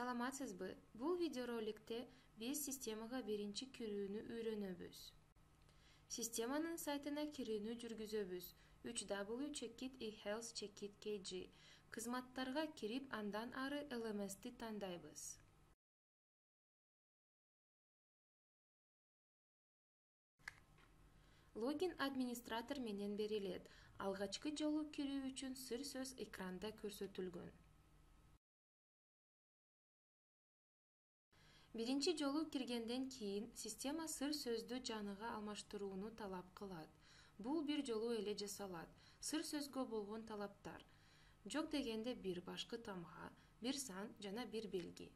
Саламатсызбы? Бул видеороликте биз системага биринчи кирүүнү үйрөнөбүз. Системанын сайтына кирүүнү жүргүзөбүз. www.checkit.eHealth.checkit.kg кызматтарга кирип, андан ары LMS'ти тандайбыз. Логин администратор менен берилет. Алгачкы жолу кирүү үчүн сыр сөз экранда көрсөтүлгөн. Биринчи жолу киргенден кийин система сыр сөздү жаныга алмаштырууну талап кылат. Бул бир жолу эле жасалат. Сыр сөзгө болгон талаптар: жок дегенде бир башкы тамга, бир сан жана бир белги.